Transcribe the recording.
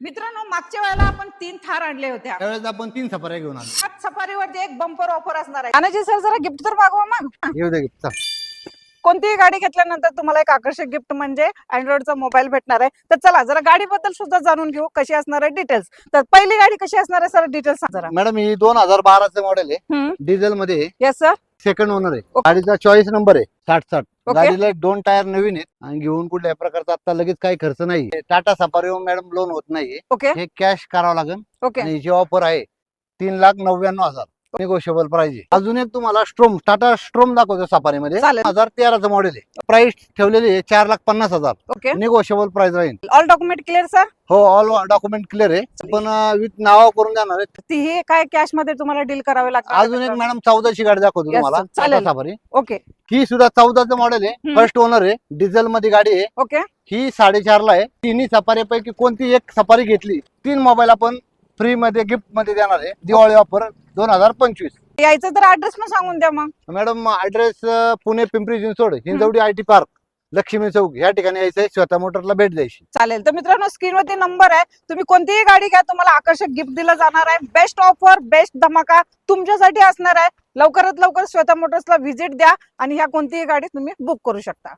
मित्रांनो, मागच्या वेळेला आपण 3 थार आणले होत्या. त्यावेळेस आपण 3 सफाऱ्या घेऊन आलो. आज सफारीवरती एक बंपर ऑफर असणार आहे. अनाजी सर, जरा गिफ्ट तर मागवा मग. येऊ दे गिफ्ट. कोणतीही गाडी घेतल्यानंतर तुम्हाला एक आकर्षक गिफ्ट म्हणजे अँड्रॉइडचा मोबाईल भेटणार आहे. तर चला जरा गाडीबद्दल सुद्धा जाणून घेऊ, कशी असणार आहे डिटेल्स. तर पहिली गाडी कशी असणार आहे सर, डिटेल्स सांगा जरा. मॅडम ही 2012 मॉडेल आहे, डिझेल मध्ये आहे, येस सर. सेकंड ओनर आहे. Okay. गाडीचा चॉईस नंबर आहे 6060. Okay. गाडीला 2 टायर नवीन आहेत आणि घेऊन कुठल्या प्रकारचा आता लगेच काही खर्च नाही. टाटा सफारीवर मॅडम लोन होत नाहीये, ओके हे कॅश करावं लागेल. ओके आणि जी ऑफर आहे 3,99,000 निगोशिएबल प्राइस आहे. अजून एक तुम्हाला स्ट्रोम, टाटा स्ट्रोम दाखवतो सफारीमध्ये. चालेल. 2013 मॉडेल आहे. प्राइस ठेवलेली आहे 4,50,000. ओके. निगोशिएबल प्राइस राहील. All document clear sir. हो, ऑल डॉक्युमेंट क्लिअर आहे, पण विथ नावा करून देणार आहे. ती हे काय कॅश मध्ये तुम्हाला डील करावे लागतं. अजून एक मॅडम 14ची गाडी दाखवतो Yes, तुम्हाला, sir. चालेल. टाटा सफारी. ओके ही सुद्धा 14चं मॉडेल आहे, हम्म. फर्स्ट ओनर आहे, डिझेल मध्ये गाडी आहे. ओके ही 4.5 ला आहे. तिन्ही सफारी पैकी कोणती एक सफारी घेतली 3 मोबाईल आपण फ्री मध्ये गिफ्ट मध्ये देणार आहे. दिवाळी ऑफर 2025. यायचं तर ऍड्रेस पण सांगून द्या मग. Madam address Pune Pimpri Chinchwad, Hinjewadi IT park, Laxmi Chowk या ठिकाणी यायचं आहे. श्वेता मोटरला भेट द्यायची. चालेल. तर मित्रांनो, स्क्रीनवरती नंबर आहे, तुम्ही कोणतीही गाडी घ्या, तुम्हाला आकर्षक गिफ्ट दिलं जाणार आहे. बेस्ट ऑफर, बेस्ट धमाका तुमच्यासाठी असणार आहे. लवकरात लवकर श्वेता मोटर्सला व्हिजिट द्या आणि ह्या कोणतीही गाडी तुम्ही बुक करू शकता.